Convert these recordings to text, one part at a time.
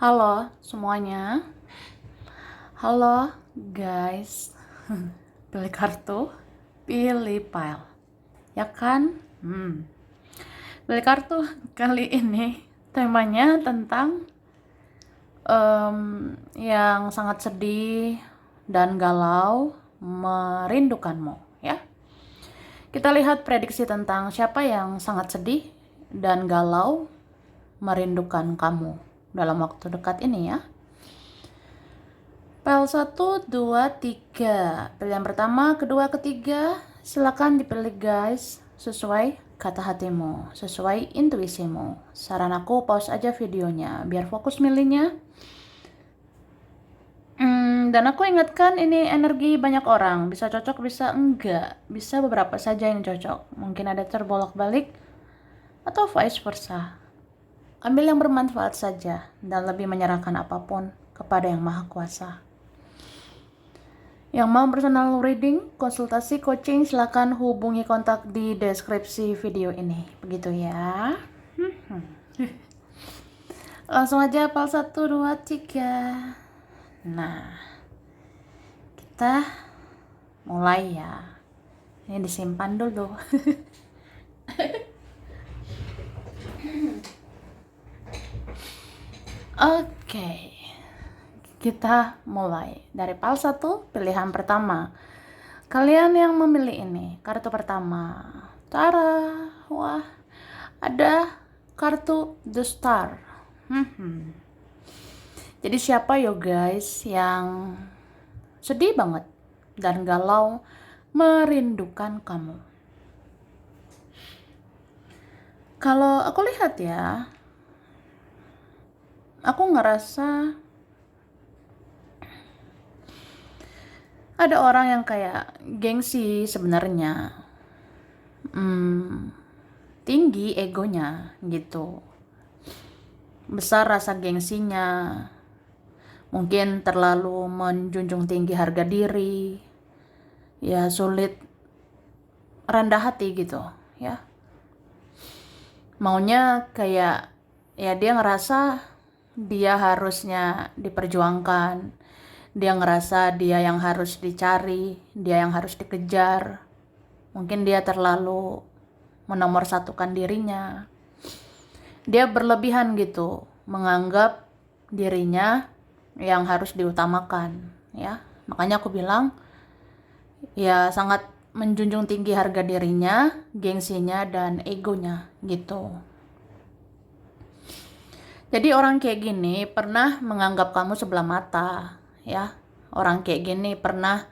Halo semuanya, halo guys. Pilih kartu, pilih file, ya kan? Pilih kartu kali ini temanya tentang yang sangat sedih dan galau, merindukanmu, ya. Kita lihat prediksi tentang siapa yang sangat sedih dan galau, merindukan kamu dalam waktu dekat ini, ya. File 1, 2, 3. Pilihan pertama, kedua, ketiga. Silakan dipilih guys, sesuai kata hatimu, sesuai intuisimu. Saran aku pause aja videonya, biar fokus milihnya. Dan aku ingatkan ini energi banyak orang, bisa cocok, bisa enggak. Bisa beberapa saja yang cocok. Mungkin ada terbolak-balik, atau vice versa. Ambil yang bermanfaat saja, dan lebih menyerahkan apapun kepada Yang Maha Kuasa. Yang mau personal reading, konsultasi, coaching, silakan hubungi kontak di deskripsi video ini. Begitu ya. Langsung aja file 1, 2, 3. Nah, kita mulai ya. Ini disimpan dulu. Oke. Kita mulai dari file 1, pilihan pertama. Kalian yang memilih ini, kartu pertama. Tara, wah, ada kartu The Star. Jadi siapa yo guys yang sedih banget dan galau, merindukan kamu? Kalau aku lihat ya, aku ngerasa ada orang yang kayak gengsi sebenarnya, tinggi egonya gitu, besar rasa gengsinya, mungkin terlalu menjunjung tinggi harga diri, ya sulit rendah hati gitu ya. Maunya kayak ya dia ngerasa dia harusnya diperjuangkan, dia ngerasa dia yang harus dicari, dia yang harus dikejar. Mungkin dia terlalu menomorsatukan dirinya, dia berlebihan gitu, menganggap dirinya yang harus diutamakan ya. Makanya aku bilang ya sangat menjunjung tinggi harga dirinya, gengsinya, dan egonya gitu. Jadi orang kayak gini pernah menganggap kamu sebelah mata ya. Orang kayak gini pernah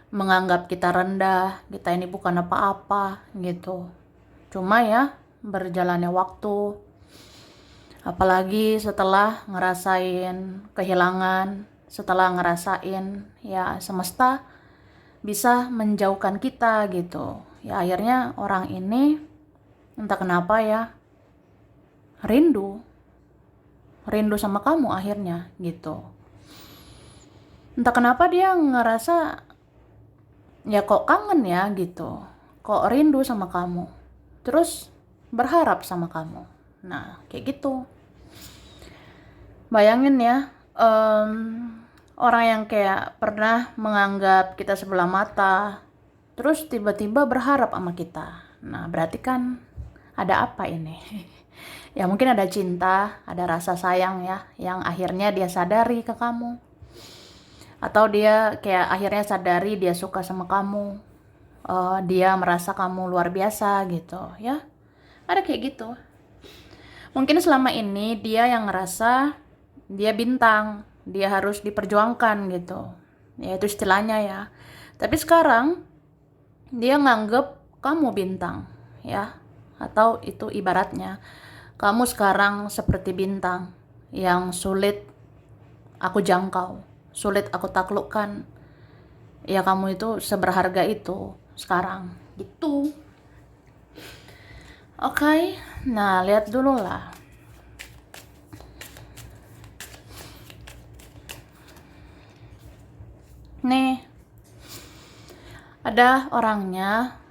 menganggap kita rendah, kita ini bukan apa-apa gitu. Cuma ya berjalannya waktu, apalagi setelah ngerasain kehilangan, setelah ngerasain ya semesta bisa menjauhkan kita gitu. Ya akhirnya orang ini entah kenapa ya rindu sama kamu akhirnya gitu. Entah kenapa dia ngerasa ya kok kangen ya gitu, kok rindu sama kamu, terus berharap sama kamu. Nah kayak gitu. Bayangin ya, orang yang kayak pernah menganggap kita sebelah mata, terus tiba-tiba berharap sama kita. Nah berarti kan ada apa ini? Ya mungkin ada cinta, ada rasa sayang ya, yang akhirnya dia sadari ke kamu. Atau dia kayak akhirnya sadari dia suka sama kamu. Dia merasa kamu luar biasa gitu ya. Ada kayak gitu. Mungkin selama ini dia yang ngerasa dia bintang, dia harus diperjuangkan gitu. Ya itu istilahnya ya. Tapi sekarang dia nganggep kamu bintang ya. Atau itu ibaratnya kamu sekarang seperti bintang yang sulit aku jangkau, sulit aku taklukkan. Ya kamu itu seberharga itu sekarang gitu. Oke, nah lihat dulu lah. Nih, ada orangnya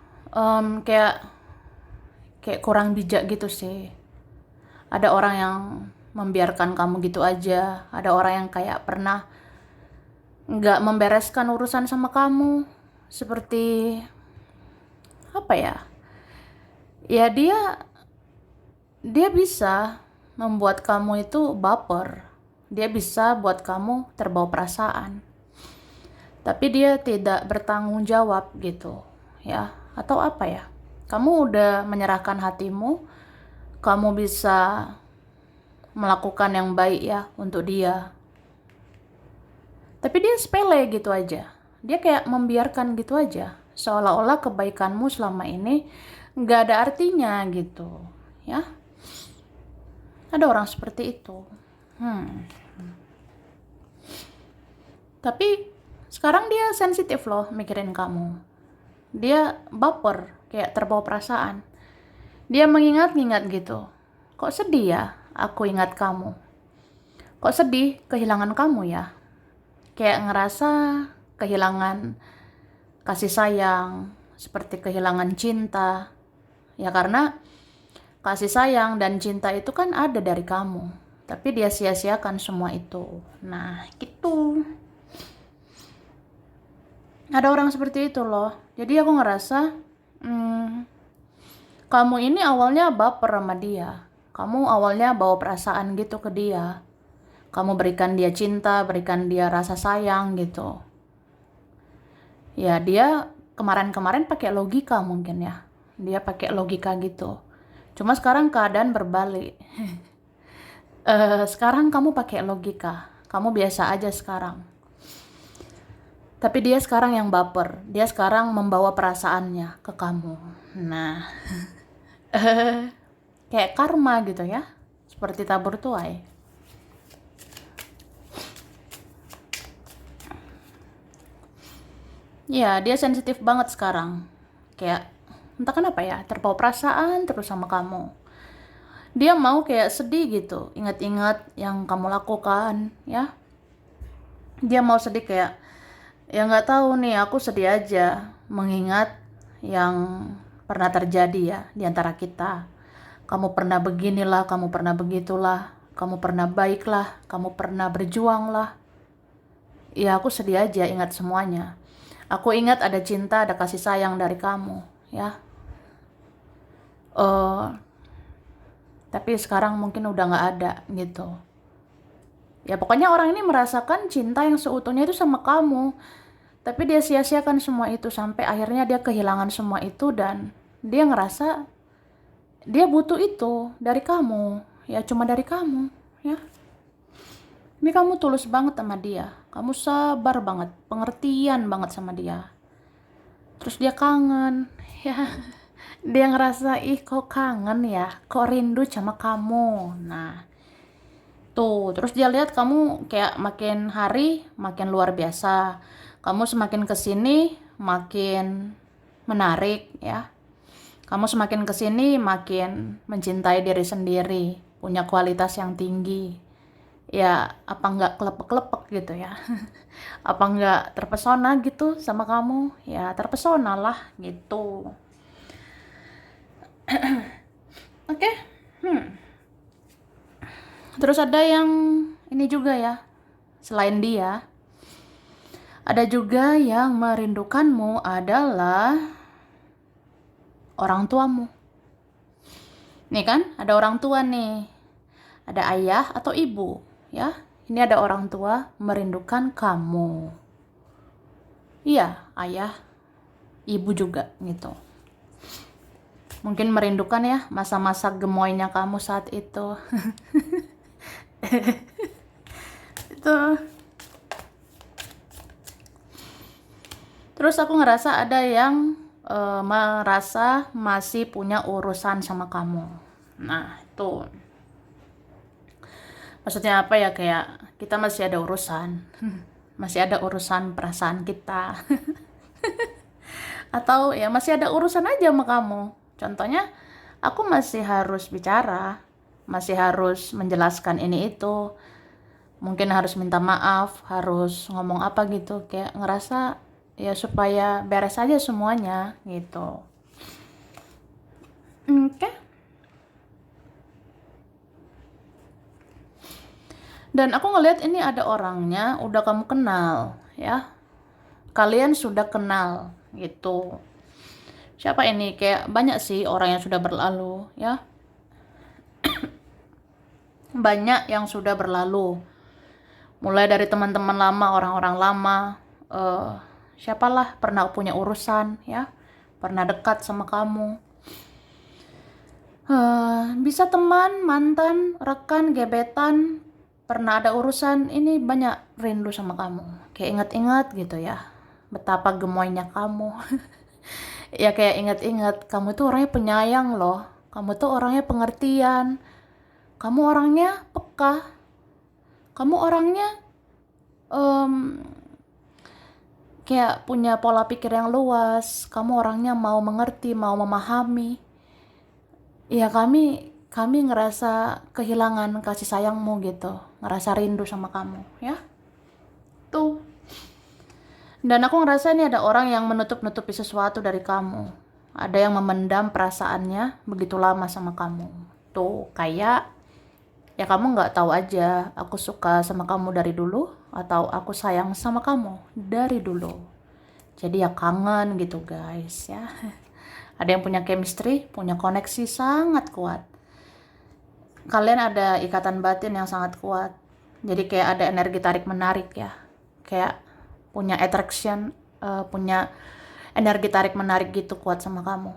kayak kurang bijak gitu sih. Ada orang yang membiarkan kamu gitu aja. Ada orang yang kayak pernah nggak membereskan urusan sama kamu, seperti apa ya? Ya dia bisa membuat kamu itu baper. Dia bisa buat kamu terbawa perasaan. Tapi dia tidak bertanggung jawab gitu, ya. Atau apa ya? Kamu udah menyerahkan hatimu, kamu bisa melakukan yang baik ya untuk dia. Tapi dia sepele gitu aja. Dia kayak membiarkan gitu aja. Seolah-olah kebaikanmu selama ini nggak ada artinya gitu, ya. Ada orang seperti itu. Tapi sekarang dia sensitif loh mikirin kamu. Dia baper, kayak terbawa perasaan. Dia mengingat-ingat gitu. Kok sedih ya aku ingat kamu? Kok sedih kehilangan kamu ya? Kayak ngerasa kehilangan kasih sayang, seperti kehilangan cinta. Ya karena kasih sayang dan cinta itu kan ada dari kamu. Tapi dia sia-siakan semua itu. Nah, gitu. Ada orang seperti itu loh. Jadi aku ngerasa kamu ini awalnya baper sama dia. Kamu awalnya bawa perasaan gitu ke dia. Kamu berikan dia cinta, berikan dia rasa sayang gitu. Ya dia kemarin-kemarin pakai logika mungkin ya. Dia pakai logika gitu. Cuma sekarang keadaan berbalik. Sekarang kamu pakai logika. Kamu biasa aja sekarang. Tapi dia sekarang yang baper. Dia sekarang membawa perasaannya ke kamu. Nah, kayak karma gitu ya. Seperti tabur tuai. Ya, dia sensitif banget sekarang. Kayak, entah kenapa ya, terbawa perasaan terus sama kamu. Dia mau kayak sedih gitu, ingat-ingat yang kamu lakukan, ya. Dia mau sedih kayak, ya nggak tahu nih, aku sedih aja mengingat yang pernah terjadi ya di antara kita. Kamu pernah beginilah, kamu pernah begitulah, kamu pernah baiklah, kamu pernah berjuanglah. Ya aku sedih aja ingat semuanya. Aku ingat ada cinta, ada kasih sayang dari kamu, ya. Tapi sekarang mungkin udah nggak ada gitu. Ya pokoknya orang ini merasakan cinta yang seutuhnya itu sama kamu. Tapi dia sia-siakan semua itu sampai akhirnya dia kehilangan semua itu dan dia ngerasa dia butuh itu dari kamu. Ya cuma dari kamu, ya. Ini kamu tulus banget sama dia. Kamu sabar banget, pengertian banget sama dia. Terus dia kangen, ya. Dia ngerasa, ih kok kangen ya, kok rindu sama kamu. Nah, tuh, terus dia lihat kamu kayak makin hari makin luar biasa. Kamu semakin kesini makin menarik ya. Kamu semakin kesini makin mencintai diri sendiri, punya kualitas yang tinggi. Ya, apa nggak kelepek-kelepek gitu ya? Apa nggak terpesona gitu sama kamu? Ya, terpesona lah gitu. Oke. Terus ada yang ini juga ya. Selain dia, ada juga yang merindukanmu adalah orang tuamu. Nih kan, ada orang tua nih. Ada ayah atau ibu, ya. Ini ada orang tua merindukan kamu. Iya, ayah, ibu juga gitu. Mungkin merindukan ya masa-masa gemoynya kamu saat itu. Itu. Terus aku ngerasa ada yang merasa masih punya urusan sama kamu. Nah, itu. Maksudnya apa ya, kayak kita masih ada urusan. Masih ada urusan perasaan kita. Atau ya masih ada urusan aja sama kamu. Contohnya, aku masih harus bicara, masih harus menjelaskan ini itu. Mungkin harus minta maaf, harus ngomong apa gitu. Kayak ngerasa ya supaya beres aja semuanya gitu. Oke. Dan aku ngelihat ini ada orangnya udah kamu kenal, ya. Kalian sudah kenal gitu. Siapa ini? Kayak banyak sih orang yang sudah berlalu, ya. Banyak yang sudah berlalu. Mulai dari teman-teman lama, orang-orang lama, eh siapalah pernah punya urusan, ya. Pernah dekat sama kamu. Bisa teman, mantan, rekan, gebetan, pernah ada urusan, ini banyak rindu sama kamu. Kayak ingat-ingat gitu ya, betapa gemoynya kamu. Ya kayak ingat-ingat, kamu tuh orangnya penyayang loh. Kamu tuh orangnya pengertian. Kamu orangnya peka. Kamu orangnya em, kayak punya pola pikir yang luas. Kamu orangnya mau mengerti, mau memahami. Ya kami ngerasa kehilangan kasih sayangmu gitu, ngerasa rindu sama kamu, ya. Tuh. Dan aku ngerasa ini ada orang yang menutup-nutupi sesuatu dari kamu. Ada yang memendam perasaannya begitu lama sama kamu. Tuh, kayak ya kamu nggak tahu aja aku suka sama kamu dari dulu atau aku sayang sama kamu dari dulu. Jadi ya kangen gitu guys, ya. Ada yang punya chemistry, punya koneksi sangat kuat. Kalian ada ikatan batin yang sangat kuat. Jadi kayak ada energi tarik menarik ya. Kayak punya attraction, punya energi tarik menarik gitu kuat sama kamu.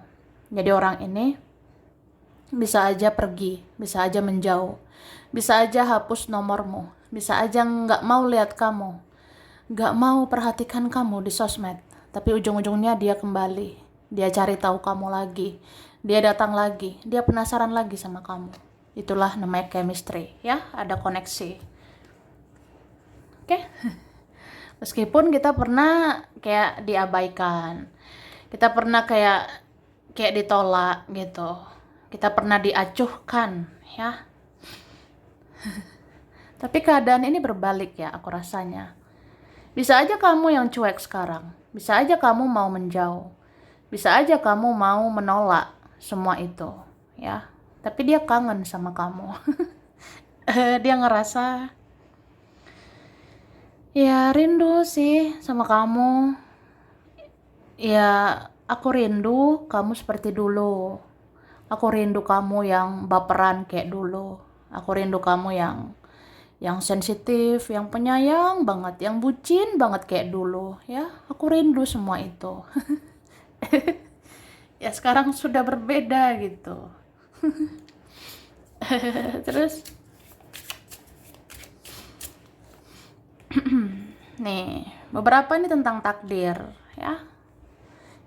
Jadi orang ini bisa aja pergi, bisa aja menjauh, bisa aja hapus nomormu, bisa aja nggak mau lihat kamu, nggak mau perhatikan kamu di sosmed. Tapi ujung-ujungnya dia kembali, dia cari tahu kamu lagi, dia datang lagi, dia penasaran lagi sama kamu. Itulah namanya chemistry, ya, ada koneksi. Oke? Meskipun kita pernah kayak diabaikan, kita pernah kayak ditolak gitu, kita pernah diacuhkan, ya. Tapi keadaan ini berbalik ya, aku rasanya. Bisa aja kamu yang cuek sekarang, bisa aja kamu mau menjauh, bisa aja kamu mau menolak semua itu, ya. Tapi dia kangen sama kamu. Dia ngerasa ya rindu sih sama kamu. Ya aku rindu kamu seperti dulu. Aku rindu kamu yang baperan kayak dulu. Aku rindu kamu yang sensitif, yang penyayang banget, yang bucin banget kayak dulu, ya. Aku rindu semua itu. Ya sekarang sudah berbeda gitu. Terus nih, beberapa ini tentang takdir, ya.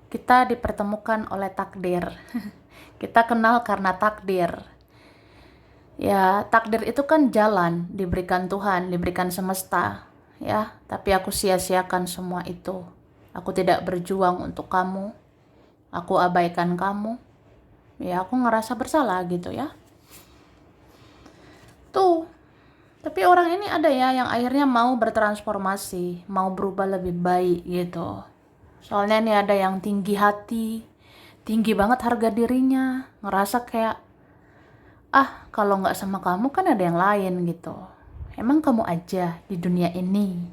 Kita dipertemukan oleh takdir. Kita kenal karena takdir. Ya, takdir itu kan jalan diberikan Tuhan, diberikan semesta, ya. Tapi aku sia-siakan semua itu. Aku tidak berjuang untuk kamu. Aku abaikan kamu. Ya, aku ngerasa bersalah gitu ya. Tuh. Tapi orang ini ada ya yang akhirnya mau bertransformasi, mau berubah lebih baik gitu. Soalnya ini ada yang tinggi hati, tinggi banget harga dirinya, ngerasa kayak, kalau nggak sama kamu kan ada yang lain gitu. Emang kamu aja di dunia ini.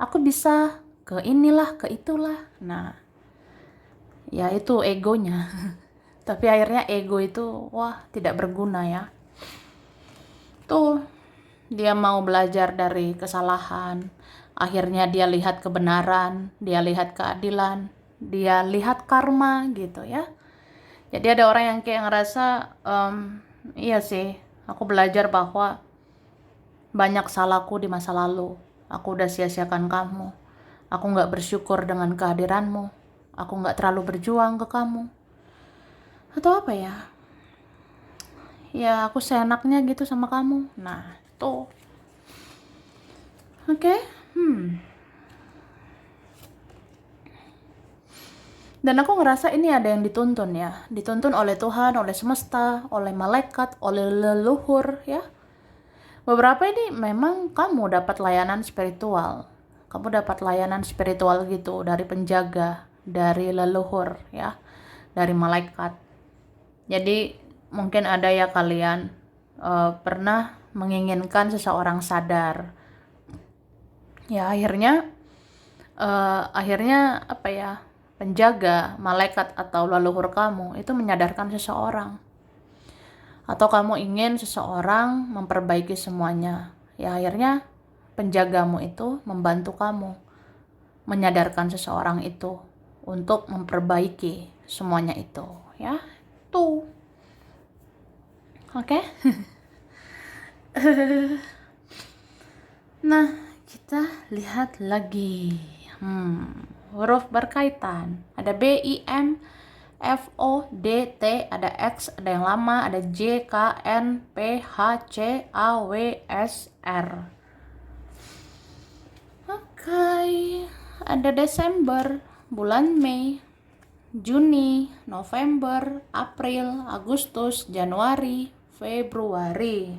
Aku bisa ke inilah, ke itulah. Nah, ya itu egonya. Tapi akhirnya ego itu, wah, tidak berguna ya. Tuh, dia mau belajar dari kesalahan. Akhirnya dia lihat kebenaran, dia lihat keadilan, dia lihat karma gitu ya. Jadi ada orang yang kayak ngerasa, iya sih, aku belajar bahwa banyak salahku di masa lalu. Aku udah sia-siakan kamu. Aku nggak bersyukur dengan kehadiranmu. Aku nggak terlalu berjuang ke kamu. Atau apa ya? Ya aku seenaknya gitu sama kamu. Nah, tuh. Oke. Dan aku ngerasa ini ada yang dituntun ya. Dituntun oleh Tuhan, oleh semesta, oleh malaikat, oleh leluhur ya. Beberapa ini memang kamu dapat layanan spiritual. Kamu dapat layanan spiritual gitu dari penjaga, dari leluhur ya, dari malaikat. Jadi mungkin ada ya kalian pernah menginginkan seseorang sadar. Ya akhirnya apa ya, penjaga, malaikat atau leluhur kamu itu menyadarkan seseorang, atau kamu ingin seseorang memperbaiki semuanya. Ya akhirnya penjagamu itu membantu kamu menyadarkan seseorang itu untuk memperbaiki semuanya itu, ya. Tuh. Oke. Nah, kita lihat lagi. Huruf berkaitan. Ada B, I, M, F, O, D, T, ada X, ada yang lama, ada J, K, N, P, H, C, A, W, S, R. Oke. Ada Desember, bulan Mei, Juni, November, April, Agustus, Januari, Februari.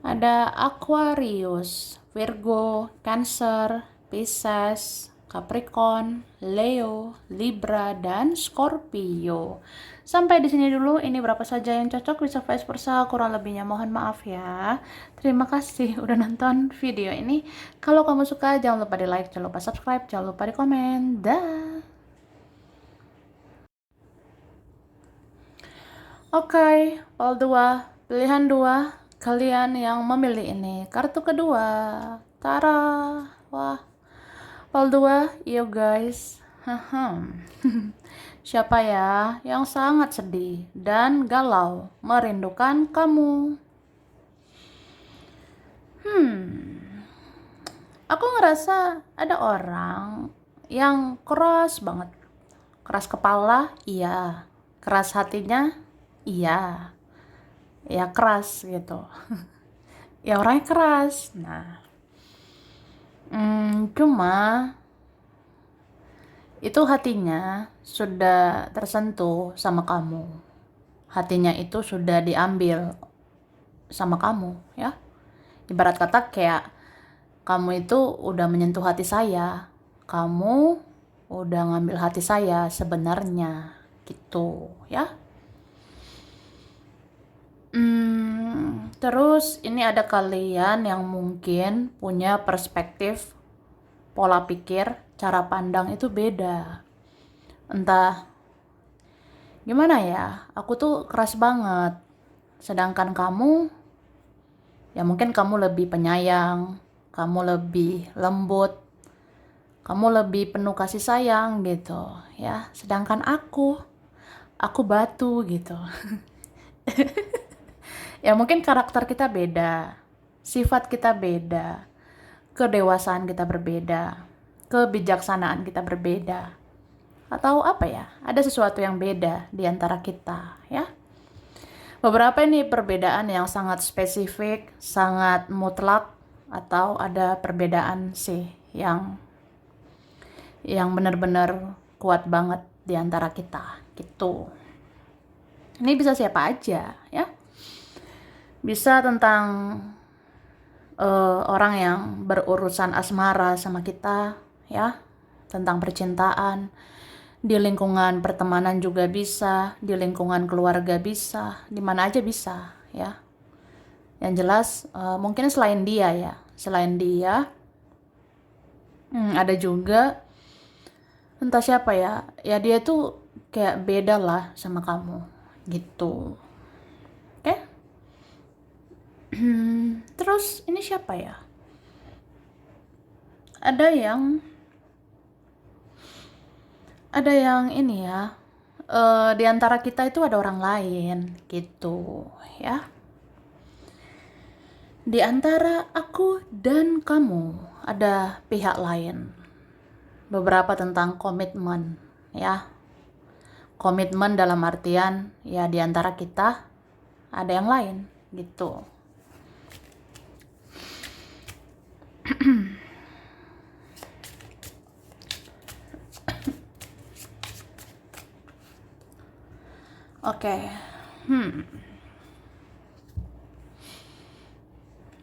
Ada Aquarius, Virgo, Cancer, Pisces, Capricorn, Leo, Libra, dan Scorpio. Sampai di sini dulu. Ini berapa saja yang cocok, bisa vice versa. Kurang lebihnya mohon maaf ya. Terima kasih udah nonton video ini. Kalau kamu suka, jangan lupa di like, jangan lupa subscribe, jangan lupa di komen. Dah. Oke, poll 2, pilihan 2. Kalian yang memilih ini kartu kedua. Tara. Wah. Poll 2, yuk guys. Siapa ya yang sangat sedih dan galau merindukan kamu? Aku ngerasa ada orang yang keras banget. Keras kepala, iya. Keras hatinya, iya. Ya keras gitu. Ya orangnya keras. Nah, cuma itu hatinya sudah tersentuh sama kamu. Hatinya itu sudah diambil sama kamu, ya. Ibarat kata kayak kamu itu udah menyentuh hati saya. Kamu udah ngambil hati saya sebenarnya, gitu, ya. Terus ini ada kalian yang mungkin punya perspektif, pola pikir, cara pandang itu beda. Entah gimana ya, aku tuh keras banget. Sedangkan kamu, ya mungkin kamu lebih penyayang, kamu lebih lembut, kamu lebih penuh kasih sayang gitu, ya. Sedangkan aku batu gitu. Ya mungkin karakter kita beda, sifat kita beda, kedewasaan kita berbeda, kebijaksanaan kita berbeda, atau apa ya, ada sesuatu yang beda di antara kita, ya. Beberapa ini perbedaan yang sangat spesifik, sangat mutlak, atau ada perbedaan sih yang benar-benar kuat banget di antara kita, gitu. Ini bisa siapa aja, ya. Bisa tentang orang yang berurusan asmara sama kita, ya, tentang percintaan. Di lingkungan pertemanan juga bisa, di lingkungan keluarga bisa, di mana aja bisa, ya. Yang jelas mungkin selain dia ya, ada juga entah siapa ya, ya dia tuh kayak beda lah sama kamu, gitu. Oke? Terus ini siapa ya? Ada yang ini ya, di antara kita itu ada orang lain, gitu, ya. Di antara aku dan kamu ada pihak lain. Beberapa tentang komitmen, ya. Komitmen dalam artian ya di antara kita ada yang lain, gitu. Oke.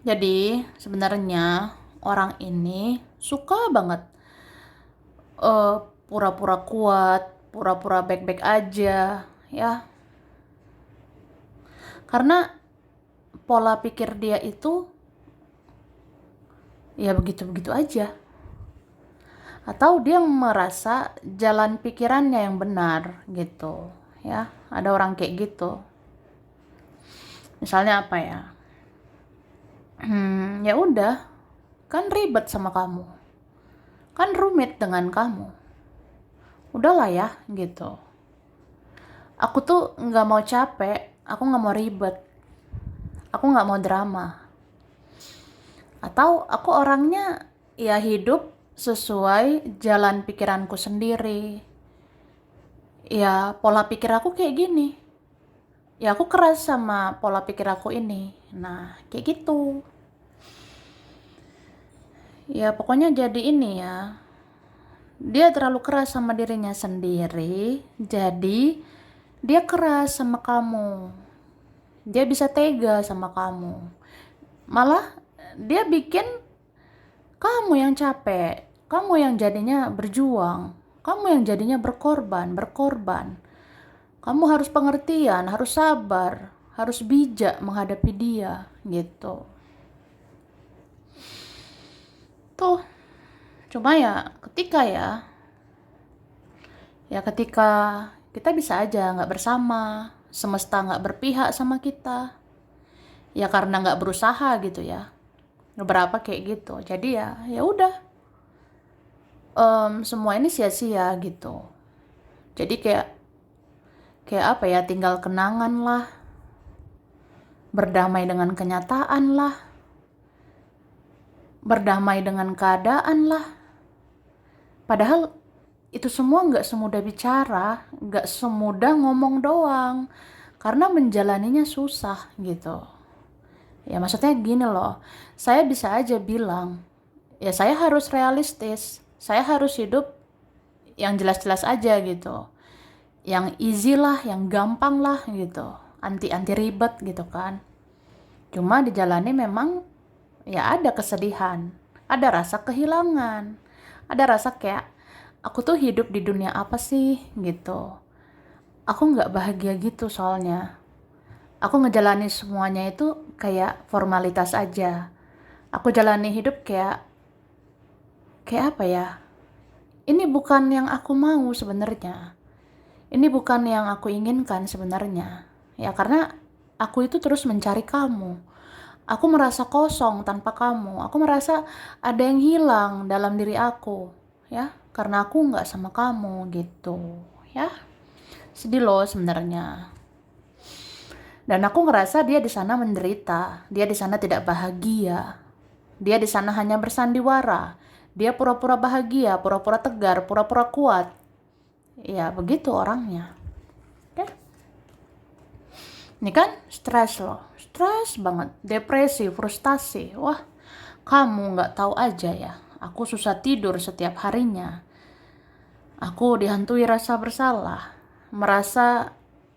Jadi sebenarnya orang ini suka banget pura-pura kuat, pura-pura baik-baik aja, ya. Karena pola pikir dia itu ya begitu-begitu aja. Atau dia merasa jalan pikirannya yang benar gitu. Ya, ada orang kayak gitu. Misalnya apa ya? Ya udah, kan ribet sama kamu. Kan rumit dengan kamu. Udahlah ya, gitu. Aku tuh nggak mau capek, aku nggak mau ribet, aku nggak mau drama. Atau aku orangnya ya hidup sesuai jalan pikiranku sendiri. Ya pola pikir aku kayak gini. Ya aku keras sama pola pikir aku ini. Nah kayak gitu. Ya pokoknya jadi ini ya. Dia terlalu keras sama dirinya sendiri. Jadi dia keras sama kamu. Dia bisa tega sama kamu. Malah dia bikin kamu yang capek, kamu yang jadinya berjuang, kamu yang jadinya berkorban. Kamu harus pengertian, harus sabar, harus bijak menghadapi dia, gitu. Tuh, cuma ketika kita bisa aja nggak bersama, semesta nggak berpihak sama kita, ya karena nggak berusaha gitu ya. Beberapa kayak gitu. Jadi ya udah, semua ini sia-sia gitu. Jadi kayak apa ya, tinggal kenangan lah, berdamai dengan kenyataan lah, berdamai dengan keadaan lah. Padahal itu semua nggak semudah bicara, nggak semudah ngomong doang, karena menjalaninya susah gitu. Ya maksudnya gini loh, saya bisa aja bilang, ya saya harus realistis, saya harus hidup yang jelas-jelas aja gitu, yang easy lah, yang gampang lah gitu, anti ribet gitu kan. Cuma dijalani memang ya ada kesedihan, ada rasa kehilangan, ada rasa kayak aku tuh hidup di dunia apa sih gitu. Aku nggak bahagia gitu soalnya. Aku ngejalani semuanya itu kayak formalitas aja. Aku jalani hidup kayak apa ya? Ini bukan yang aku mau sebenarnya. Ini bukan yang aku inginkan sebenarnya. Ya karena aku itu terus mencari kamu. Aku merasa kosong tanpa kamu. Aku merasa ada yang hilang dalam diri aku. Ya, karena aku nggak sama kamu gitu. Ya, sedih loh sebenarnya. Dan aku ngerasa dia di sana menderita. Dia di sana tidak bahagia. Dia di sana hanya bersandiwara. Dia pura-pura bahagia, pura-pura tegar, pura-pura kuat. Ya, begitu orangnya. Ya. Ini kan stres loh. Stres banget. Depresi, frustasi. Wah, kamu nggak tahu aja ya. Aku susah tidur setiap harinya. Aku dihantui rasa bersalah. Merasa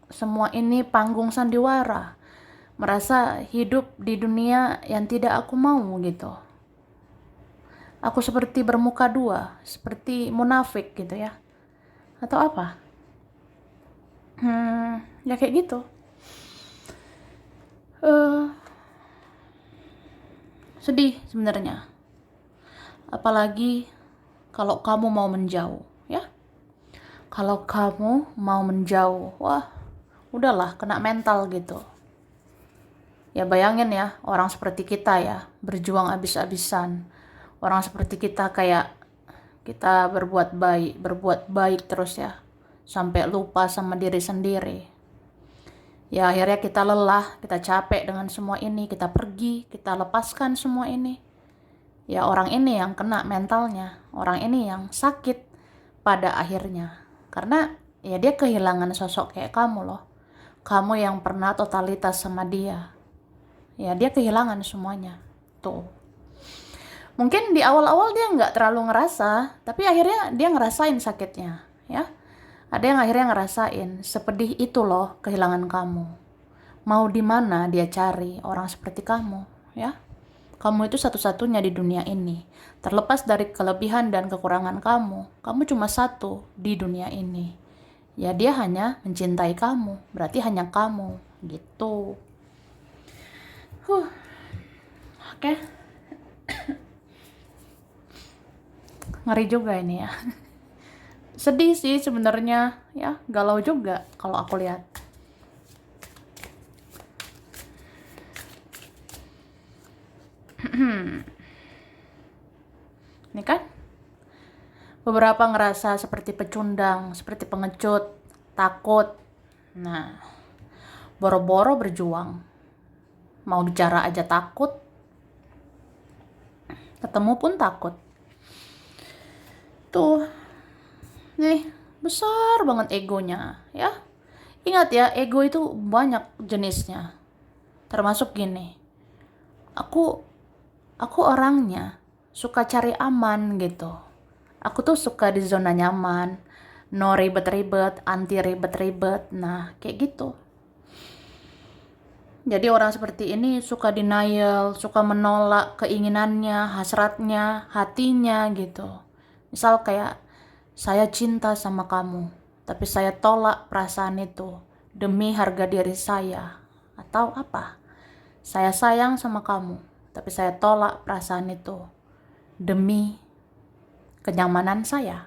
semua ini panggung sandiwara. Merasa hidup di dunia yang tidak aku mau gitu. Aku seperti bermuka dua, seperti munafik gitu ya. Atau apa? Ya kayak gitu. Sedih sebenarnya. Apalagi kalau kamu mau menjauh, ya. Kalau kamu mau menjauh, wah, udahlah kena mental gitu. Ya bayangin ya, orang seperti kita ya, berjuang abis-abisan. Orang seperti kita kayak kita berbuat baik terus ya, sampai lupa sama diri sendiri. Ya akhirnya kita lelah, kita capek dengan semua ini, kita pergi, kita lepaskan semua ini. Ya orang ini yang kena mentalnya, orang ini yang sakit pada akhirnya. Karena ya dia kehilangan sosok kayak kamu loh. Kamu yang pernah totalitas sama dia. Ya dia kehilangan semuanya. Tuh. Mungkin di awal-awal dia nggak terlalu ngerasa, tapi akhirnya dia ngerasain sakitnya. Ya. Ada yang akhirnya ngerasain, sepedih itu loh kehilangan kamu. Mau di mana dia cari orang seperti kamu, ya? Kamu itu satu-satunya di dunia ini. Terlepas dari kelebihan dan kekurangan kamu cuma satu di dunia ini. Ya dia hanya mencintai kamu, berarti hanya kamu, gitu. Huh, oke. Ngeri juga ini ya. Sedih sih sebenarnya, ya, galau juga kalau aku lihat. Ini kan beberapa ngerasa seperti pecundang, seperti pengecut, takut. Nah, boro-boro berjuang. Mau bicara aja takut, ketemu pun takut. Tuh, nih, besar banget egonya, ya. Ingat ya, ego itu banyak jenisnya. Termasuk gini, aku orangnya suka cari aman gitu. Aku tuh suka di zona nyaman, no ribet-ribet, anti ribet-ribet. Nah, kayak gitu. Jadi orang seperti ini suka denial, suka menolak keinginannya, hasratnya, hatinya gitu. Misal kayak, saya cinta sama kamu, tapi saya tolak perasaan itu demi harga diri saya. Atau apa? Saya sayang sama kamu, tapi saya tolak perasaan itu demi kenyamanan saya.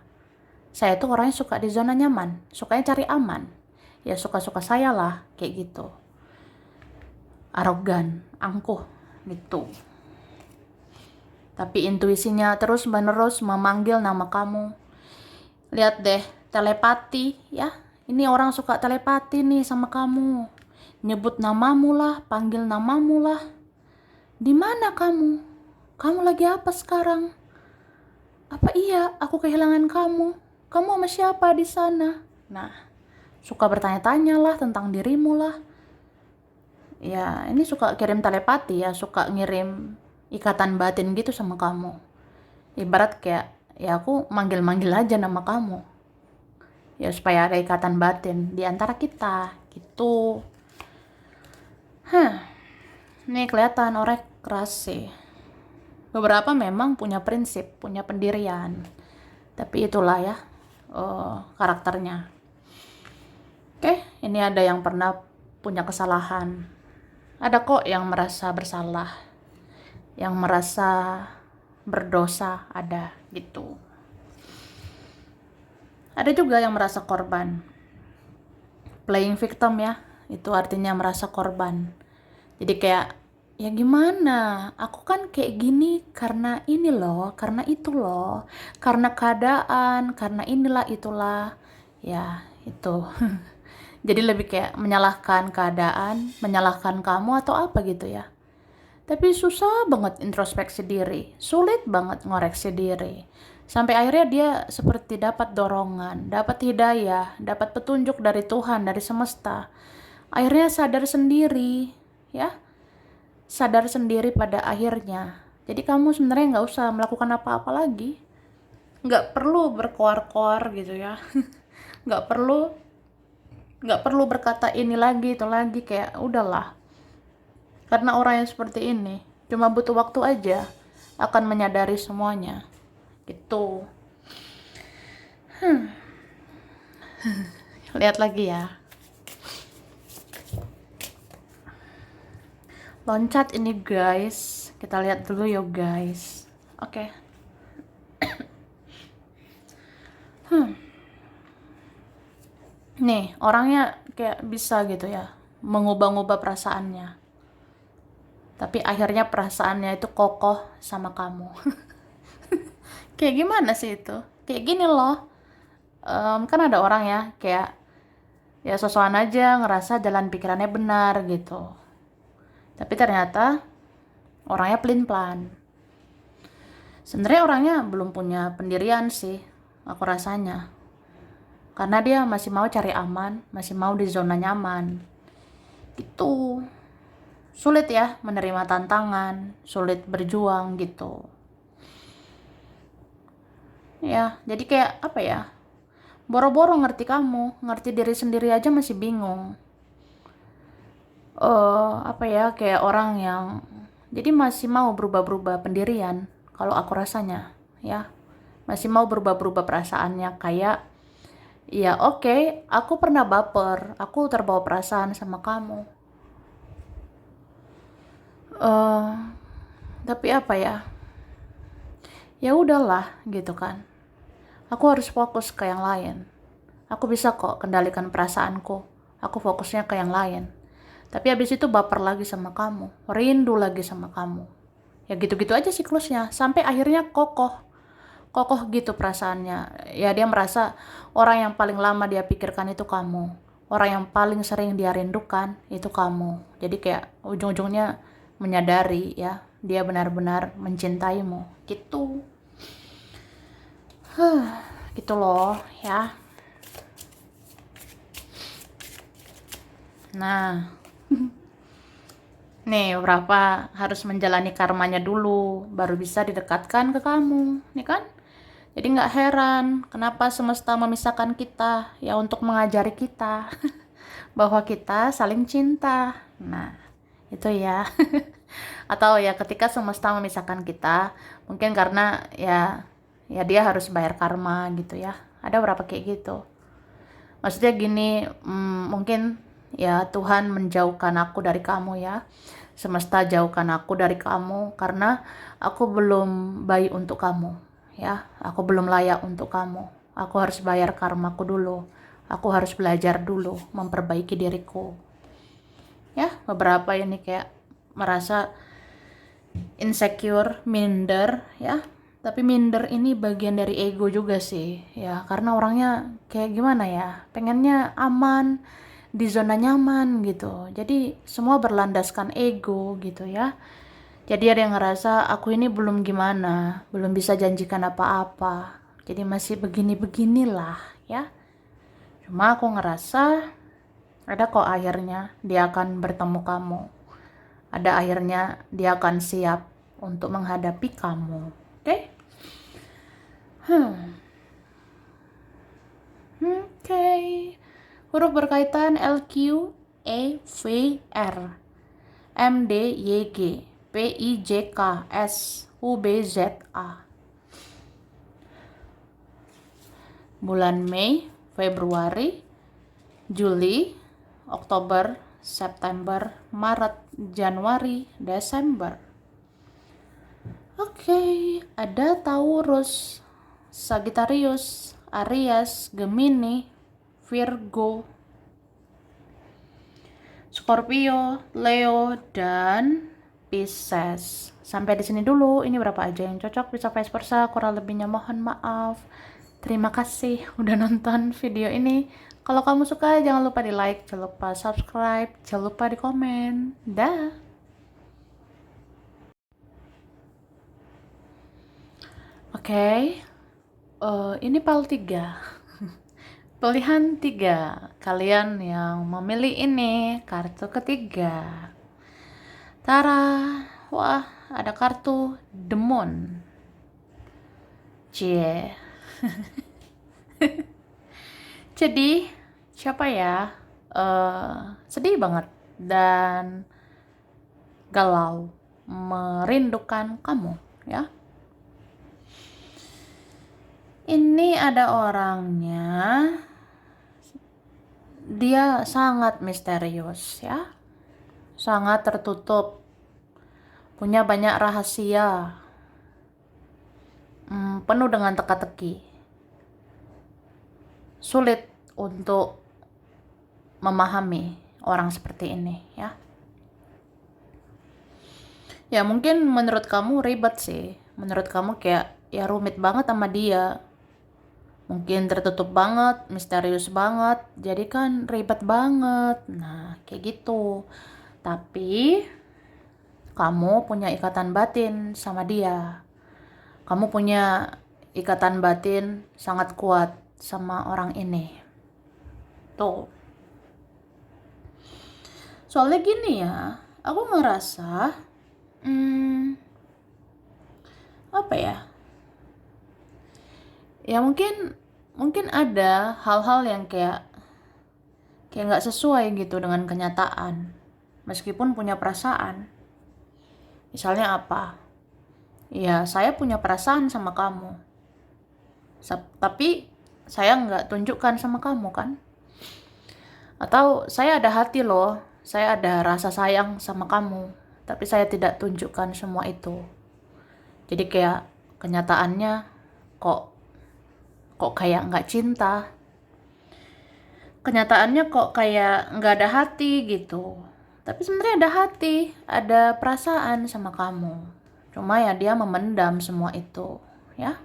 Saya tuh orangnya suka di zona nyaman, sukanya cari aman. Ya suka-suka saya lah, kayak gitu. Arogan, angkuh, gitu. Tapi intuisinya terus-menerus memanggil nama kamu. Lihat deh, telepati ya. Ini orang suka telepati nih sama kamu. Nyebut namamu lah, panggil namamu lah. Di mana kamu? Kamu lagi apa sekarang? Apa iya aku kehilangan kamu? Kamu sama siapa di sana? Nah, suka bertanya-tanya lah tentang dirimu lah. Ya, ini suka kirim telepati ya, suka ngirim ikatan batin gitu sama kamu. Ibarat kayak, ya aku manggil-manggil aja nama kamu. Ya supaya ada ikatan batin di antara kita, gitu. Ini kelihatan orangnya keras sih. Beberapa memang punya prinsip, punya pendirian. Tapi itulah ya, karakternya. Oke, ini ada yang pernah punya kesalahan. Ada kok yang merasa bersalah, yang merasa berdosa, ada gitu. Ada juga yang merasa korban. Playing victim ya, itu artinya merasa korban. Jadi kayak, ya gimana? Aku kan kayak gini karena ini loh, karena itu loh, karena keadaan, karena inilah itulah. Ya, itu. Jadi lebih kayak menyalahkan keadaan, menyalahkan kamu atau apa gitu ya. Tapi susah banget introspeksi diri, sulit banget ngoreksi diri. Sampai akhirnya dia seperti dapat dorongan, dapat hidayah, dapat petunjuk dari Tuhan, dari semesta. Akhirnya sadar sendiri, ya. Sadar sendiri pada akhirnya. Jadi kamu sebenarnya nggak usah melakukan apa-apa lagi. Nggak perlu berkoar-koar gitu ya. Nggak perlu berkata ini lagi, itu lagi. Kayak udahlah. Karena orang yang seperti ini cuma butuh waktu aja akan menyadari semuanya. Gitu. Lihat lagi ya. Loncat ini guys. Kita lihat dulu yo guys. Oke. Nih, orangnya kayak bisa gitu ya, mengubah-ubah perasaannya. Tapi akhirnya perasaannya itu kokoh sama kamu. Kayak gimana sih itu? Kayak gini loh. Kan ada orang ya, kayak ya sosokan aja ngerasa jalan pikirannya benar gitu. Tapi ternyata orangnya pelin-pelan. Sebenarnya orangnya belum punya pendirian sih, aku rasanya. Karena dia masih mau cari aman, masih mau di zona nyaman. Gitu. Sulit ya menerima tantangan, sulit berjuang gitu. Ya, jadi kayak apa ya? Boro-boro ngerti kamu, ngerti diri sendiri aja masih bingung. Apa ya, kayak orang yang jadi masih mau berubah-berubah pendirian kalau aku rasanya, ya. Masih mau berubah-berubah perasaannya kayak ya oke, aku pernah baper, aku terbawa perasaan sama kamu. Eh, tapi apa ya? Ya udahlah gitu kan. Aku harus fokus ke yang lain. Aku bisa kok kendalikan perasaanku. Aku fokusnya ke yang lain. Tapi habis itu baper lagi sama kamu, rindu lagi sama kamu. Ya gitu-gitu aja siklusnya, sampai akhirnya kokoh. Kokoh gitu perasaannya. Ya dia merasa orang yang paling lama dia pikirkan itu kamu. Orang yang paling sering dia rindukan itu kamu. Jadi kayak ujung-ujungnya menyadari ya, dia benar-benar mencintaimu. Gitu. Gitu loh ya. Nah, nih beberapa harus menjalani karmanya dulu, baru bisa didekatkan ke kamu, nih kan? Jadi nggak heran kenapa semesta memisahkan kita, ya untuk mengajari kita bahwa kita saling cinta. Nah, itu ya. Atau ya ketika semesta memisahkan kita, mungkin karena ya dia harus bayar karma gitu ya. Ada berapa kayak gitu. Maksudnya gini, mungkin ya Tuhan menjauhkan aku dari kamu ya. Semesta jauhkan aku dari kamu karena aku belum baik untuk kamu ya. Aku belum layak untuk kamu. Aku harus bayar karmaku dulu. Aku harus belajar dulu memperbaiki diriku. Ya, beberapa ini kayak merasa insecure, minder ya. Tapi minder ini bagian dari ego juga sih ya, karena orangnya kayak gimana ya, pengennya aman di zona nyaman gitu. Jadi semua berlandaskan ego gitu ya. Jadi ada yang ngerasa aku ini belum gimana, belum bisa janjikan apa-apa. Jadi masih begini-beginilah ya. Cuma aku ngerasa ada kok akhirnya dia akan bertemu kamu. Ada akhirnya dia akan siap untuk menghadapi kamu. Oke? Oke. Huruf berkaitan L, Q, E, V, R, M, D, Y, G, P, I, J, K, S, U, B, Z, A. Bulan Mei, Februari, Juli, Oktober, September, Maret, Januari, Desember. Oke, ada Taurus, Sagittarius, Aries, Gemini, Virgo, Scorpio, Leo, dan Pisces. Sampai di sini dulu. Ini berapa aja yang cocok, bisa vice versa. Kurang lebihnya mohon maaf. Terima kasih udah nonton video ini. Kalau kamu suka, jangan lupa di like, jangan lupa subscribe, jangan lupa di komen. Dah. Oke. Ini PAL 3. Pilihan 3. Kalian yang memilih ini, kartu ketiga. Tara. Wah, ada kartu Demon. Cie. Jadi, siapa ya? Sedih banget dan galau, merindukan kamu, ya. Ini ada orangnya, dia sangat misterius ya, sangat tertutup, punya banyak rahasia, penuh dengan teka-teki, sulit untuk memahami orang seperti ini ya. Ya mungkin menurut kamu ribet sih, menurut kamu kayak ya rumit banget sama dia, mungkin tertutup banget, misterius banget, jadi kan ribet banget. Nah kayak gitu. Tapi kamu punya ikatan batin sama dia, kamu punya ikatan batin sangat kuat sama orang ini tuh. Soalnya gini ya, aku ngerasa apa ya, ya mungkin ada hal-hal yang kayak nggak sesuai gitu dengan kenyataan, meskipun punya perasaan. Misalnya apa? Ya saya punya perasaan sama kamu, tapi saya nggak tunjukkan sama kamu kan? Atau saya ada hati loh, saya ada rasa sayang sama kamu, tapi saya tidak tunjukkan semua itu. Jadi kayak kenyataannya kok kayak nggak cinta. Kenyataannya kok kayak nggak ada hati gitu. Tapi sebenarnya ada hati, ada perasaan sama kamu. Cuma ya dia memendam semua itu, ya.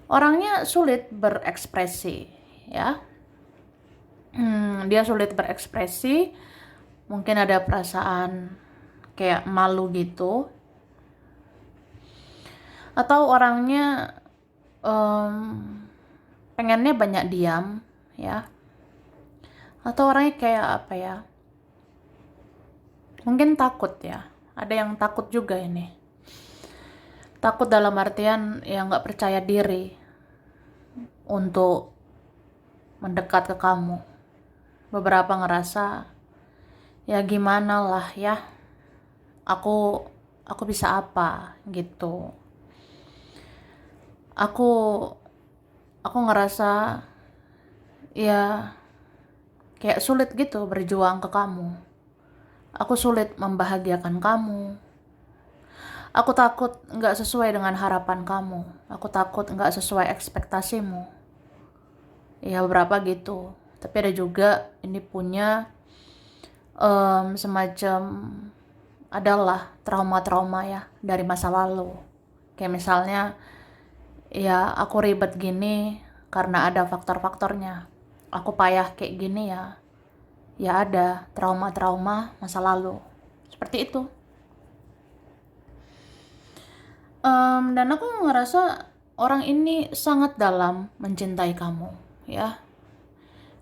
Orangnya sulit berekspresi, ya. Dia sulit berekspresi, mungkin ada perasaan kayak malu gitu. Atau orangnya pengennya banyak diam, ya. Atau orangnya kayak apa ya, mungkin takut ya. Ada yang takut juga ini. Takut dalam artian ya nggak percaya diri untuk mendekat ke kamu. Beberapa ngerasa ya gimana lah ya, aku bisa apa gitu. Aku ngerasa ya kayak sulit gitu berjuang ke kamu. Aku sulit membahagiakan kamu. Aku takut nggak sesuai dengan harapan kamu. Aku takut nggak sesuai ekspektasimu. Ya beberapa gitu. Tapi ada juga ini punya semacam adalah trauma-trauma ya dari masa lalu. Kayak misalnya ya aku ribet gini karena ada faktor-faktornya. Aku payah kayak gini ya. Ya ada trauma-trauma masa lalu. Seperti itu. Dan aku ngerasa orang ini sangat dalam mencintai kamu, ya.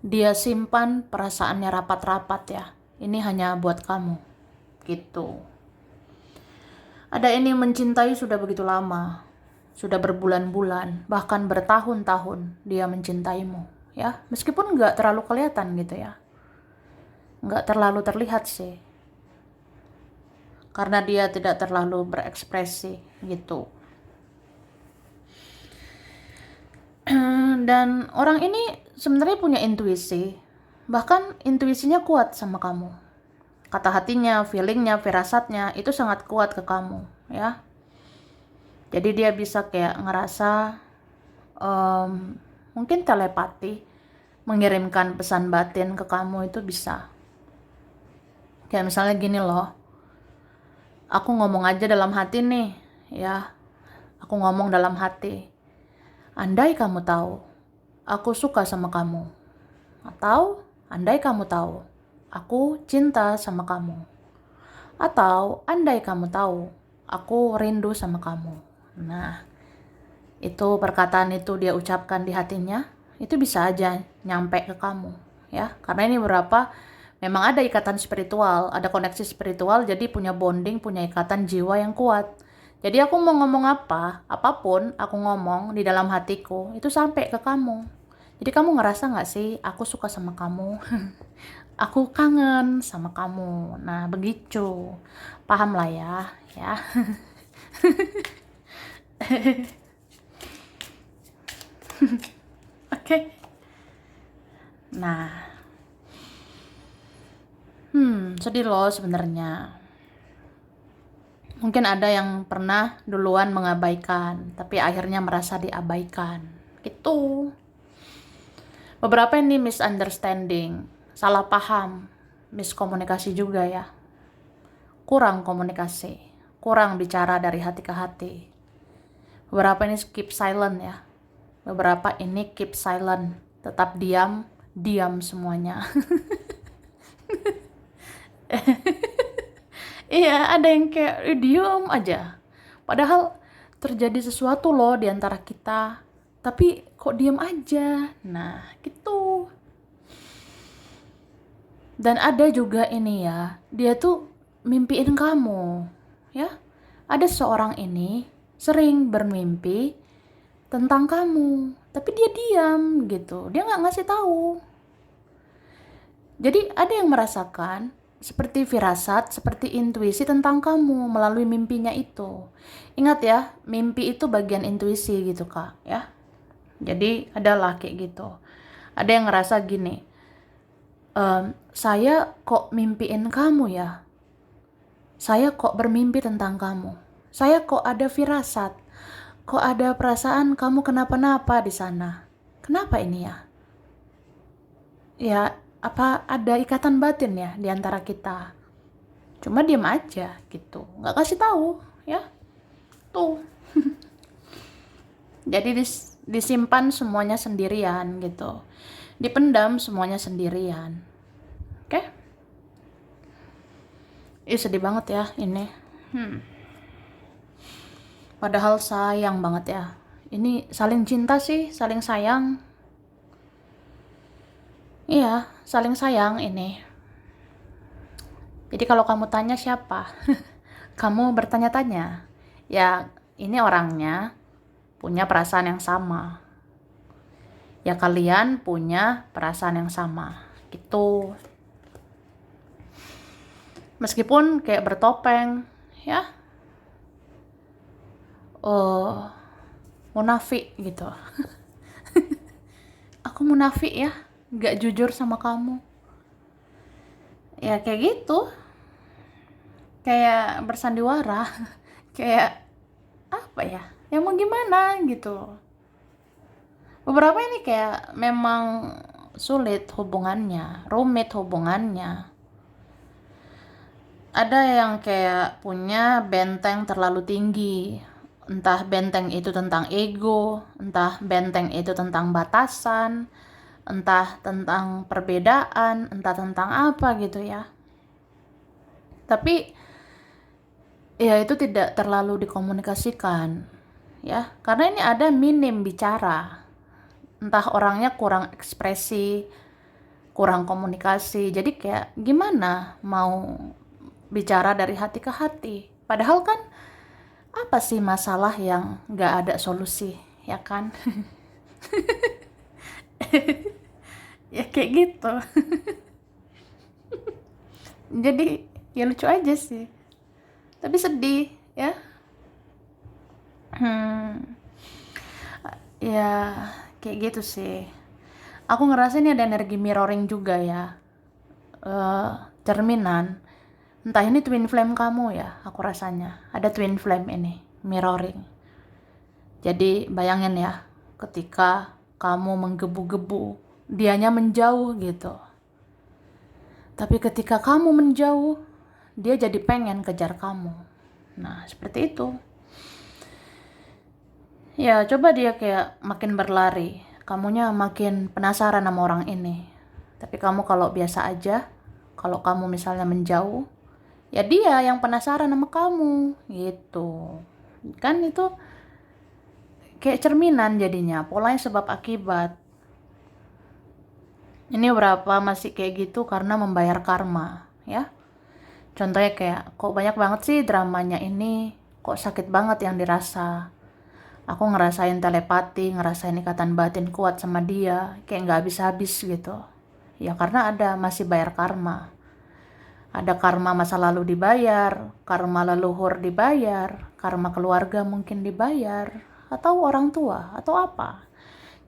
Dia simpan perasaannya rapat-rapat ya. Ini hanya buat kamu, gitu. Ada ini mencintai sudah begitu lama, sudah berbulan-bulan, bahkan bertahun-tahun dia mencintaimu, ya. Meskipun nggak terlalu kelihatan gitu ya, nggak terlalu terlihat sih. Karena dia tidak terlalu berekspresi gitu. Dan orang ini sebenarnya punya intuisi. Bahkan intuisinya kuat sama kamu. Kata hatinya, feelingnya, firasatnya itu sangat kuat ke kamu, ya. Jadi dia bisa kayak ngerasa mungkin telepati, mengirimkan pesan batin ke kamu itu bisa. Kayak misalnya gini loh. Aku ngomong aja dalam hati nih, ya. Aku ngomong dalam hati. Andai kamu tahu, aku suka sama kamu. Atau, andai kamu tahu, aku cinta sama kamu. Atau, andai kamu tahu, aku rindu sama kamu. Nah, itu perkataan itu dia ucapkan di hatinya, itu bisa aja nyampe ke kamu, ya. Karena ini beberapa memang ada ikatan spiritual, ada koneksi spiritual, jadi punya bonding, punya ikatan jiwa yang kuat. Jadi aku mau ngomong apapun aku ngomong di dalam hatiku, itu sampai ke kamu. Jadi kamu ngerasa gak sih, aku suka sama kamu, aku kangen sama kamu. Nah begitu, paham lah ya. Oke. Nah, sedih loh sebenarnya. Mungkin ada yang pernah duluan mengabaikan, tapi akhirnya merasa diabaikan. Gitu. Beberapa ini misunderstanding, salah paham, miskomunikasi juga ya. Kurang komunikasi, kurang bicara dari hati ke hati. Beberapa ini keep silent ya. Beberapa ini keep silent, tetap diam semuanya. Iya, ada yang kayak diem aja. Padahal terjadi sesuatu loh di antara kita. Tapi kok diem aja? Nah, gitu. Dan ada juga ini ya, dia tuh mimpiin kamu. Ya, ada seorang ini sering bermimpi tentang kamu. Tapi dia diam gitu. Dia nggak ngasih tahu. Jadi ada yang merasakan seperti firasat, seperti intuisi tentang kamu melalui mimpinya itu. Ingat ya, mimpi itu bagian intuisi gitu Kak, ya. Jadi adalah kayak gitu. Ada yang ngerasa gini, saya kok mimpiin kamu ya? Saya kok bermimpi tentang kamu. Saya kok ada firasat. Kok ada perasaan kamu kenapa-napa di sana. Kenapa ini ya? Ya, apa ada ikatan batin ya di antara kita? Cuma diam aja gitu. Nggak kasih tahu, ya. Tuh. Jadi disimpan semuanya sendirian gitu. Dipendam semuanya sendirian. Oke? Sedih banget ya ini. Padahal sayang banget ya. Ini saling cinta sih, saling sayang. Iya, saling sayang ini. Jadi kalau kamu tanya siapa, kamu bertanya-tanya. Ya, ini orangnya punya perasaan yang sama. Ya kalian punya perasaan yang sama. Gitu. Meskipun kayak bertopeng, ya. Oh, munafik gitu. Aku munafik ya, gak jujur sama kamu. Ya kayak gitu. Kayak bersandiwara. Kayak apa ya? Ya mau gimana gitu. Beberapa ini kayak memang sulit hubungannya, rumit hubungannya. Ada yang kayak punya benteng terlalu tinggi. Entah benteng itu tentang ego, entah benteng itu tentang batasan, entah tentang perbedaan, entah tentang apa gitu ya. Tapi ya itu tidak terlalu dikomunikasikan ya, karena ini ada minim bicara. Entah orangnya kurang ekspresi, kurang komunikasi. Jadi kayak gimana mau bicara dari hati ke hati? Padahal kan apa sih masalah yang gak ada solusi, ya kan? Ya kayak gitu. Jadi ya lucu aja sih. Tapi sedih ya. Ya kayak gitu sih. Aku ngerasa ini ada energi mirroring juga ya. Cerminan. Entah ini twin flame kamu ya, aku rasanya. Ada twin flame ini, mirroring. Jadi bayangin ya, ketika kamu menggebu-gebu, dianya menjauh gitu. Tapi ketika kamu menjauh, dia jadi pengen kejar kamu. Nah, seperti itu. Ya, coba dia kayak makin berlari. Kamunya makin penasaran sama orang ini. Tapi kamu kalau biasa aja, kalau kamu misalnya menjauh, ya dia yang penasaran sama kamu gitu. Kan itu kayak cerminan jadinya, polanya sebab akibat. Ini berapa masih kayak gitu karena membayar karma ya. Contohnya kayak kok banyak banget sih dramanya ini, kok sakit banget yang dirasa. Aku ngerasain telepati, ngerasain ikatan batin kuat sama dia, kayak nggak habis-habis gitu. Ya karena ada masih bayar karma. Ada karma masa lalu dibayar, karma leluhur dibayar, karma keluarga mungkin dibayar, atau orang tua, atau apa.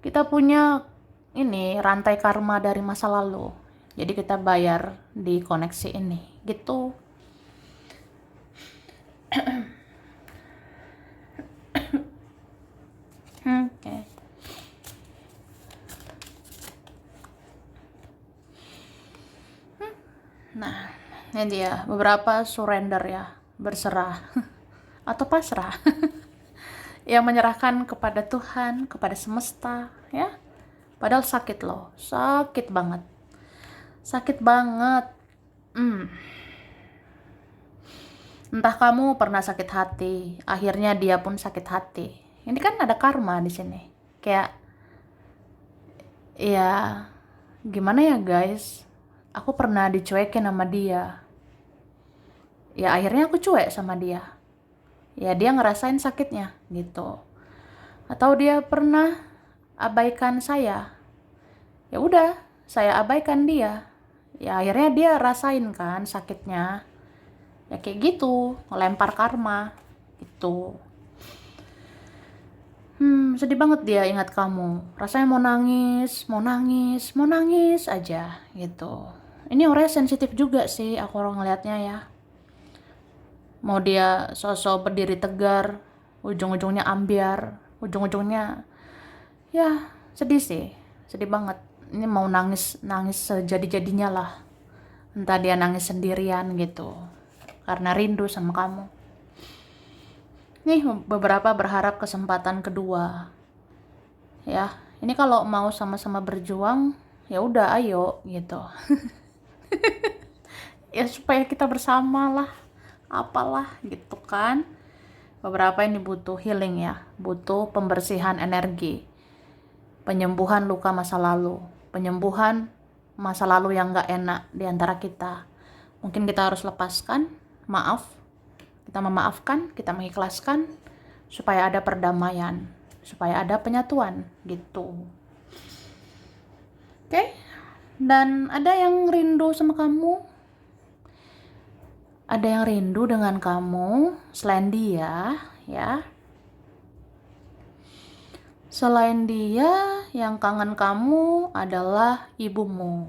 Kita punya ini rantai karma dari masa lalu. Jadi kita bayar di koneksi ini, gitu. Oke. Nah, ini dia beberapa surrender ya, berserah atau pasrah. Ya menyerahkan kepada Tuhan, kepada semesta ya. Padahal sakit loh, sakit banget. Sakit banget. Entah kamu pernah sakit hati, akhirnya dia pun sakit hati. Ini kan ada karma di sini. Kayak ya gimana ya guys? Aku pernah dicuekin sama dia. Ya akhirnya aku cuek sama dia. Ya dia ngerasain sakitnya gitu. Atau dia pernah abaikan saya. Ya udah, saya abaikan dia. Ya akhirnya dia rasain kan sakitnya. Ya kayak gitu, ngelempar karma gitu. Sedih banget dia ingat kamu. Rasanya mau nangis, mau nangis, mau nangis aja gitu. Ini orangnya sensitif juga sih aku ngeliatnya ya. Mau dia sosok berdiri tegar, ujung-ujungnya ambiar, ujung-ujungnya ya sedih sih, sedih banget. Ini mau nangis sejadi-jadinya lah. Entah dia nangis sendirian gitu, karena rindu sama kamu. Nih beberapa berharap kesempatan kedua. Ya, ini kalau mau sama-sama berjuang, ya udah ayo gitu. Ya supaya kita bersama lah, apalah gitu kan. Beberapa ini butuh healing ya, butuh pembersihan energi, penyembuhan luka masa lalu, penyembuhan masa lalu yang gak enak di antara kita. Mungkin kita harus lepaskan, maaf, kita memaafkan, kita mengikhlaskan, supaya ada perdamaian, supaya ada penyatuan gitu. Oke? Dan ada yang rindu sama kamu? Ada yang rindu dengan kamu selain dia, ya? Selain dia, yang kangen kamu adalah ibumu,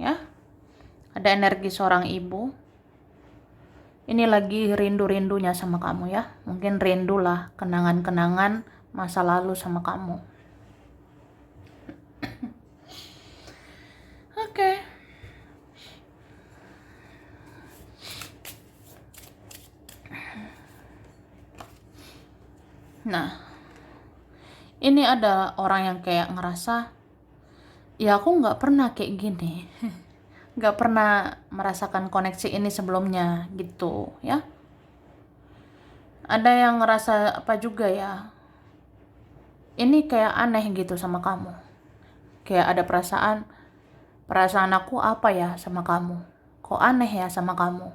ya? Ada energi seorang ibu. Ini lagi rindu-rindunya sama kamu ya. Mungkin rindulah kenangan-kenangan masa lalu sama kamu. Oke. Nah, ini ada orang yang kayak ngerasa, ya aku nggak pernah kayak gini. Nggak pernah merasakan koneksi ini sebelumnya gitu ya. Ada yang ngerasa apa juga ya, ini kayak aneh gitu sama kamu. Kayak ada perasaan aku apa ya sama kamu? Kok aneh ya sama kamu?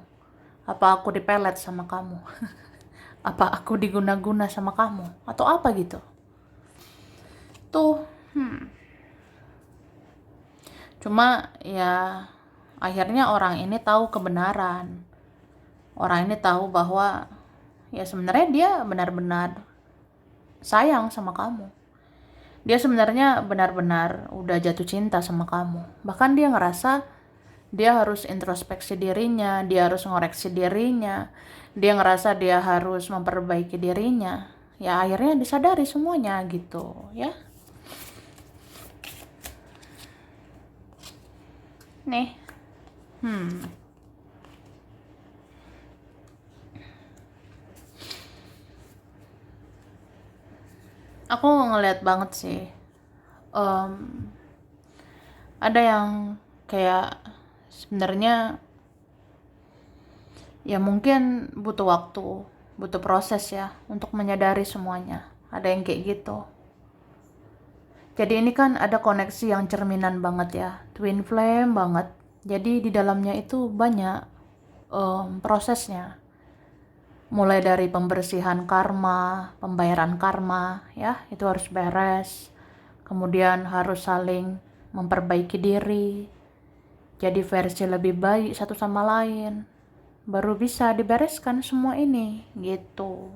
Apa aku dipelet sama kamu? Apa aku diguna-guna sama kamu? Atau apa gitu? Tuh, Cuma ya akhirnya orang ini tahu kebenaran. Orang ini tahu bahwa ya sebenarnya dia benar-benar sayang sama kamu. Dia sebenarnya benar-benar udah jatuh cinta sama kamu. Bahkan dia ngerasa dia harus introspeksi dirinya, dia harus ngoreksi dirinya, dia ngerasa dia harus memperbaiki dirinya. Ya akhirnya disadari semuanya gitu ya. Nih. Aku ngeliat banget sih. Em, ada yang kayak sebenarnya ya mungkin butuh waktu, butuh proses ya untuk menyadari semuanya. Ada yang kayak gitu. Jadi ini kan ada koneksi yang cerminan banget ya, twin flame banget. Jadi di dalamnya itu banyak prosesnya. Mulai dari pembersihan karma, pembayaran karma ya, itu harus beres. Kemudian harus saling memperbaiki diri. Jadi versi lebih baik satu sama lain. Baru bisa dibereskan semua ini gitu.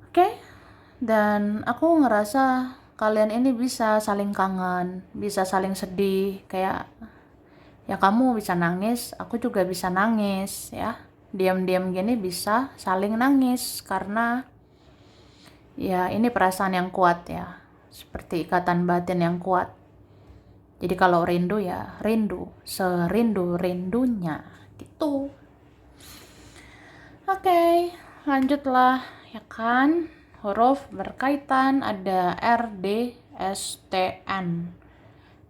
Oke? Dan aku ngerasa kalian ini bisa saling kangen, bisa saling sedih, kayak ya kamu bisa nangis, aku juga bisa nangis ya. Diam-diam gini bisa saling nangis karena ya ini perasaan yang kuat ya. Seperti ikatan batin yang kuat. Jadi kalau rindu ya rindu, serindu-rindunya gitu. Oke, lanjutlah ya kan. Huruf berkaitan ada R, D, S, T, N,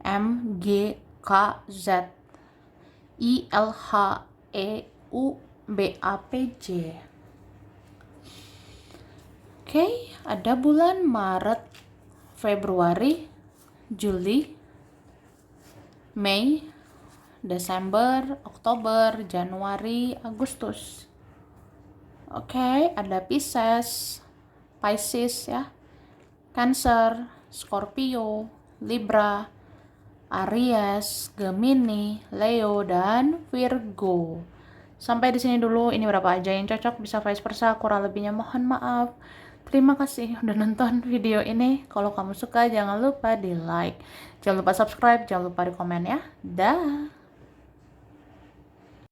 M, G, K, Z, I, L, H, E, U, B, A, P, J. Oke, ada bulan Maret, Februari, Juli, Mei, Desember, Oktober, Januari, Agustus. Oke, ada Pisces ya, Cancer, Scorpio, Libra, Aries, Gemini, Leo, dan Virgo. Sampai di sini dulu. Ini berapa aja yang cocok, bisa vice versa, kurang lebihnya mohon maaf. Terima kasih udah nonton video ini. Kalau kamu suka jangan lupa di like, jangan lupa subscribe, jangan lupa di komen ya. Dah.